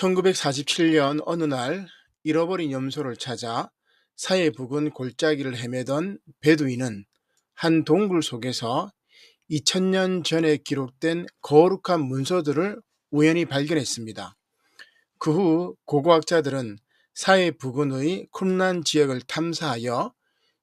1947년 어느 날 잃어버린 염소를 찾아 사해 부근 골짜기를 헤매던 베두인은 한 동굴 속에서 2000년 전에 기록된 거룩한 문서들을 우연히 발견했습니다. 그 후 고고학자들은 사해 부근의 쿰란 지역을 탐사하여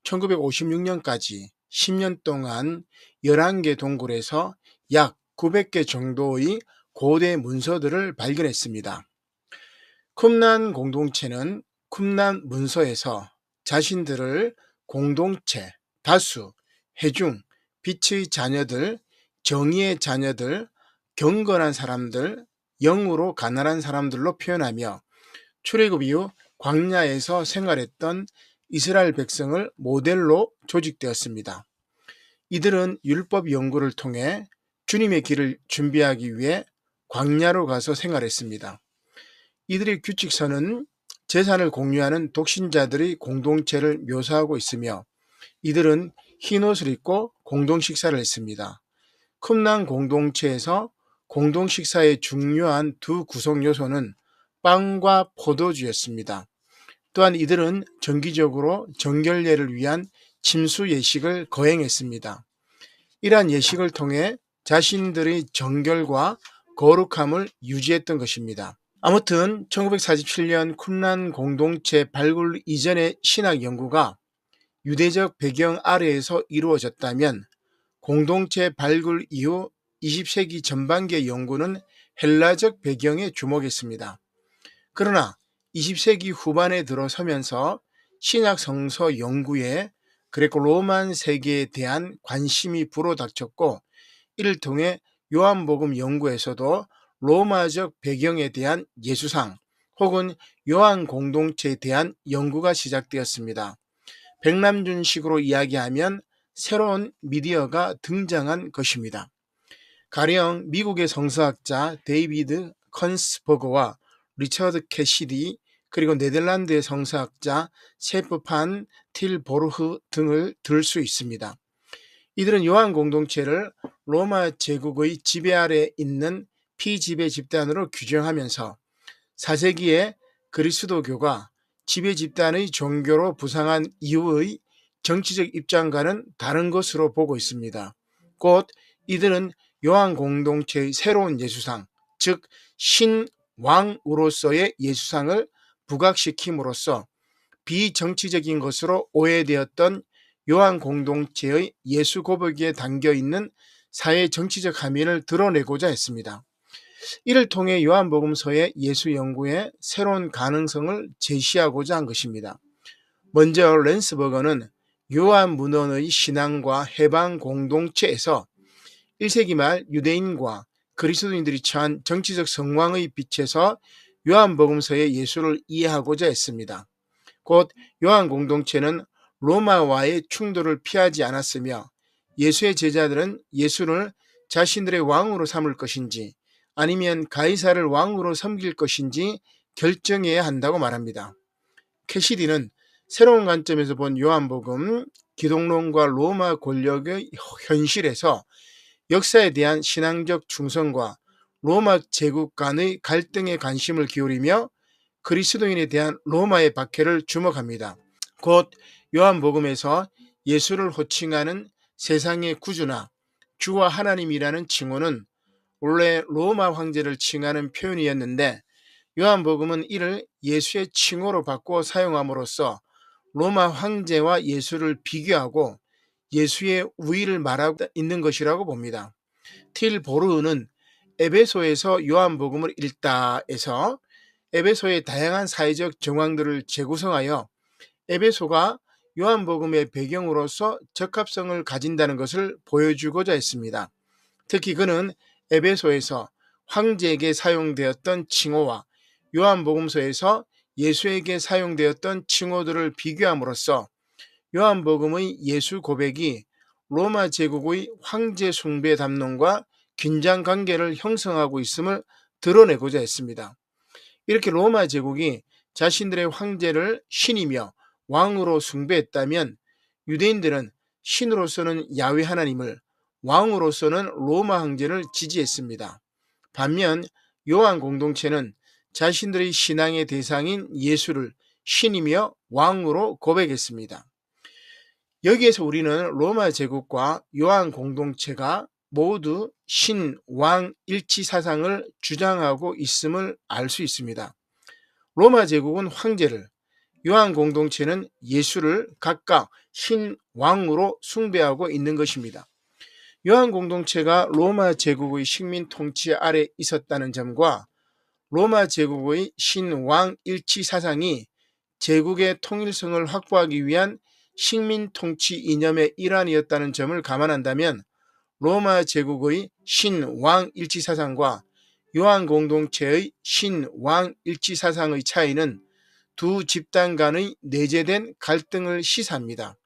1956년까지 10년 동안 11개 동굴에서 약 900개 정도의 고대 문서들을 발견했습니다. 쿰란 공동체는 쿰란 문서에서 자신들을 공동체, 다수, 회중, 빛의 자녀들, 정의의 자녀들, 경건한 사람들, 영으로 가난한 사람들로 표현하며 출애굽 이후 광야에서 생활했던 이스라엘 백성을 모델로 조직되었습니다. 이들은 율법 연구를 통해 주님의 길을 준비하기 위해 광야로 가서 생활했습니다. 이들의 규칙서는 재산을 공유하는 독신자들의 공동체를 묘사하고 있으며 이들은 흰옷을 입고 공동식사를 했습니다. 쿰란 공동체에서 공동식사의 중요한 두 구성 요소는 빵과 포도주였습니다. 또한 이들은 정기적으로 정결례를 위한 침수 예식을 거행했습니다. 이러한 예식을 통해 자신들의 정결과 거룩함을 유지했던 것입니다. 아무튼 1947년 쿰란 공동체 발굴 이전의 신학 연구가 유대적 배경 아래에서 이루어졌다면 공동체 발굴 이후 20세기 전반기의 연구는 헬라적 배경에 주목했습니다. 그러나 20세기 후반에 들어서면서 신약 성서 연구에 그레코 로만 세계에 대한 관심이 불어닥쳤고 이를 통해 요한복음 연구에서도 로마적 배경에 대한 예수상 혹은 요한 공동체에 대한 연구가 시작되었습니다. 백남준식으로 이야기하면 새로운 미디어가 등장한 것입니다. 가령 미국의 성서학자 데이비드 컨스버거와 리처드 캐시디 그리고 네덜란드의 성서학자 세프 판 틸보르흐 등을 들 수 있습니다. 이들은 요한 공동체를 로마 제국의 지배 아래 있는 피지배 집단으로 규정하면서 4세기에 그리스도교가 지배 집단의 종교로 부상한 이후의 정치적 입장과는 다른 것으로 보고 있습니다. 곧 이들은 요한 공동체의 새로운 예수상, 즉 신왕으로서의 예수상을 부각시킴으로써 비정치적인 것으로 오해되었던 요한 공동체의 예수 고백에 담겨있는 사회 정치적 함의를 드러내고자 했습니다. 이를 통해 요한복음서의 예수 연구에 새로운 가능성을 제시하고자 한 것입니다. 먼저 랜스버거는 요한 문헌의 신앙과 해방 공동체에서 1세기 말 유대인과 그리스도인들이 처한 정치적 상황의 빛에서 요한복음서의 예수를 이해하고자 했습니다. 곧 요한 공동체는 로마와의 충돌을 피하지 않았으며 예수의 제자들은 예수를 자신들의 왕으로 삼을 것인지 아니면 가이사를 왕으로 섬길 것인지 결정해야 한다고 말합니다. 캐시디는 새로운 관점에서 본 요한복음, 기독론과 로마 권력의 현실에서 역사에 대한 신앙적 충성과 로마 제국 간의 갈등에 관심을 기울이며 그리스도인에 대한 로마의 박해를 주목합니다. 곧 요한복음에서 예수를 호칭하는 세상의 구주나 주와 하나님이라는 칭호는 원래 로마 황제를 칭하는 표현이었는데 요한복음은 이를 예수의 칭호로 바꾸어 사용함으로써 로마 황제와 예수를 비교하고 예수의 우위를 말하고 있는 것이라고 봅니다. 틸보르흐는 에베소에서 요한복음을 읽다에서 에베소의 다양한 사회적 정황들을 재구성하여 에베소가 요한복음의 배경으로서 적합성을 가진다는 것을 보여주고자 했습니다. 특히 그는 에베소에서 황제에게 사용되었던 칭호와 요한복음서에서 예수에게 사용되었던 칭호들을 비교함으로써 요한복음의 예수 고백이 로마 제국의 황제 숭배 담론과 긴장 관계를 형성하고 있음을 드러내고자 했습니다. 이렇게 로마 제국이 자신들의 황제를 신이며 왕으로 숭배했다면 유대인들은 신으로서는 야훼 하나님을, 왕으로서는 로마 황제를 지지했습니다. 반면 요한 공동체는 자신들의 신앙의 대상인 예수를 신이며 왕으로 고백했습니다. 여기에서 우리는 로마 제국과 요한 공동체가 모두 신왕 일치 사상을 주장하고 있음을 알 수 있습니다. 로마 제국은 황제를, 요한 공동체는 예수를 각각 신왕으로 숭배하고 있는 것입니다. 요한 공동체가 로마 제국의 식민 통치 아래 있었다는 점과 로마 제국의 신왕 일치 사상이 제국의 통일성을 확보하기 위한 식민 통치 이념의 일환이었다는 점을 감안한다면 로마 제국의 신왕 일치 사상과 요한 공동체의 신왕 일치 사상의 차이는 두 집단 간의 내재된 갈등을 시사합니다.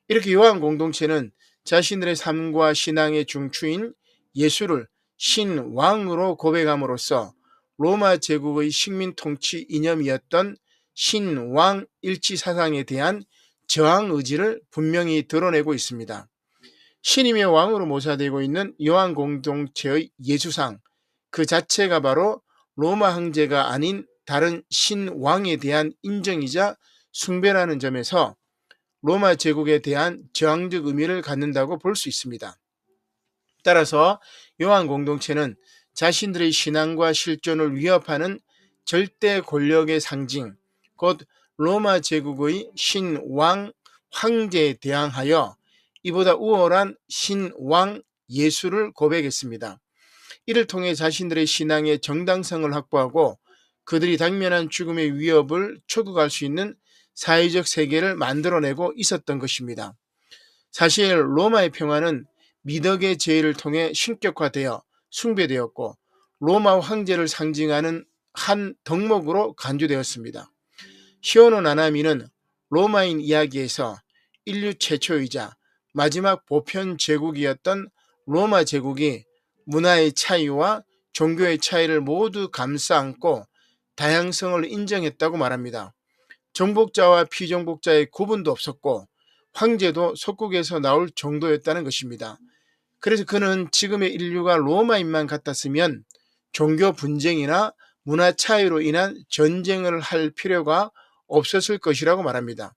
이렇게 요한 공동체는 자신들의 삶과 신앙의 중추인 예수를 신왕으로 고백함으로써 로마 제국의 식민 통치 이념이었던 신왕 일치 사상에 대한 저항 의지를 분명히 드러내고 있습니다. 신임의 왕으로 모사되고 있는 요한 공동체의 예수상 그 자체가 바로 로마 황제가 아닌 다른 신왕에 대한 인정이자 숭배라는 점에서 로마 제국에 대한 저항적 의미를 갖는다고 볼 수 있습니다. 따라서 요한 공동체는 자신들의 신앙과 실존을 위협하는 절대 권력의 상징, 곧 로마 제국의 신왕 황제에 대항하여 이보다 우월한 신왕 예수를 고백했습니다. 이를 통해 자신들의 신앙의 정당성을 확보하고 그들이 당면한 죽음의 위협을 초국할 수 있는 사회적 세계를 만들어내고 있었던 것입니다. 사실 로마의 평화는 미덕의 제의를 통해 신격화되어 숭배되었고 로마 황제를 상징하는 한 덕목으로 간주되었습니다. 시오노 나나미는 로마인 이야기에서 인류 최초이자 마지막 보편 제국이었던 로마 제국이 문화의 차이와 종교의 차이를 모두 감싸 안고 다양성을 인정했다고 말합니다. 정복자와 피정복자의 구분도 없었고 황제도 속국에서 나올 정도였다는 것입니다. 그래서 그는 지금의 인류가 로마인만 같았으면 종교 분쟁이나 문화 차이로 인한 전쟁을 할 필요가 없었을 것이라고 말합니다.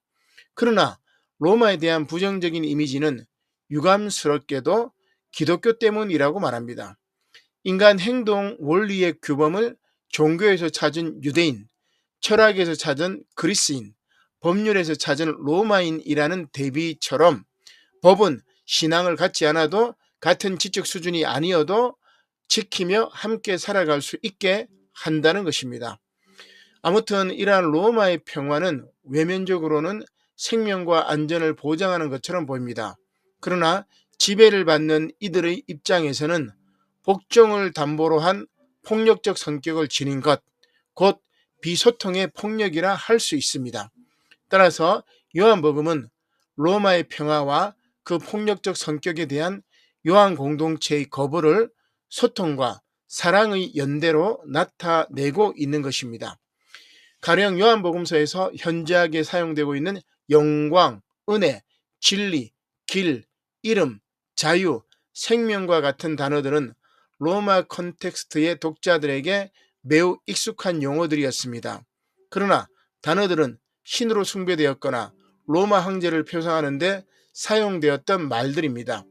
그러나 로마에 대한 부정적인 이미지는 유감스럽게도 기독교 때문이라고 말합니다. 인간 행동 원리의 규범을 종교에서 찾은 유대인, 철학에서 찾은 그리스인, 법률에서 찾은 로마인이라는 대비처럼 법은 신앙을 갖지 않아도 같은 지적 수준이 아니어도 지키며 함께 살아갈 수 있게 한다는 것입니다. 아무튼 이러한 로마의 평화는 외면적으로는 생명과 안전을 보장하는 것처럼 보입니다. 그러나 지배를 받는 이들의 입장에서는 복종을 담보로 한 폭력적 성격을 지닌 것, 곧 비소통의 폭력이라 할 수 있습니다. 따라서 요한복음은 로마의 평화와 그 폭력적 성격에 대한 요한 공동체의 거부를 소통과 사랑의 연대로 나타내고 있는 것입니다. 가령 요한복음서에서 현저하게 사용되고 있는 영광, 은혜, 진리, 길, 이름, 자유, 생명과 같은 단어들은 로마 컨텍스트의 독자들에게 매우 익숙한 용어들이었습니다. 그러나 단어들은 신으로 숭배되었거나 로마 황제를 표상하는 데 사용되었던 말들입니다.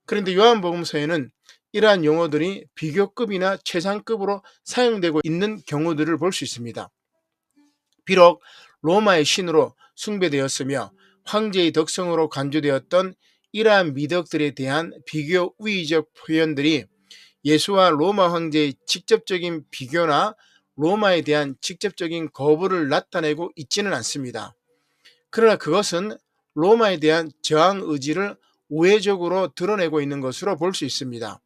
그런데 요한복음서에는 이러한 용어들이 비교급이나 최상급으로 사용되고 있는 경우들을 볼 수 있습니다. 비록 로마의 신으로 숭배되었으며 황제의 덕성으로 간주되었던 이러한 미덕들에 대한 비교 우위적 표현들이 예수와 로마 황제의 직접적인 비교나 로마에 대한 직접적인 거부를 나타내고 있지는 않습니다. 그러나 그것은 로마에 대한 저항 의지를 우회적으로 드러내고 있는 것으로 볼 수 있습니다.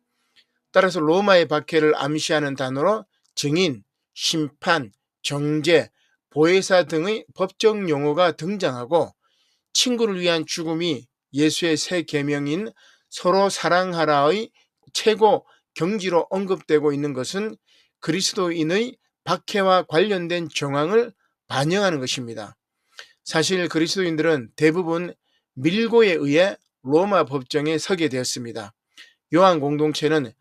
따라서 로마의 박해를 암시하는 단어로 증인, 심판, 정죄, 보혜사 등의 법적 용어가 등장하고 친구를 위한 죽음이 예수의 새 계명인 서로 사랑하라의 최고 경지로 언급되고 있는 것은 그리스도인의 박해와 관련된 정황을 반영하는 것입니다. 사실 그리스도인들은 대부분 밀고에 의해 로마 법정에 서게 되었습니다. 요한 공동체는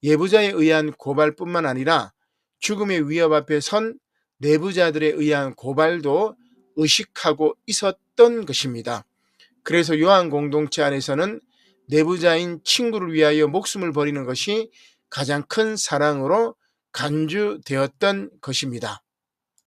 예부자에 의한 고발뿐만 아니라 죽음의 위협 앞에 선 내부자들에 의한 고발도 의식하고 있었던 것입니다. 그래서 요한 공동체 안에서는 내부자인 친구를 위하여 목숨을 버리는 것이 가장 큰 사랑으로 간주되었던 것입니다.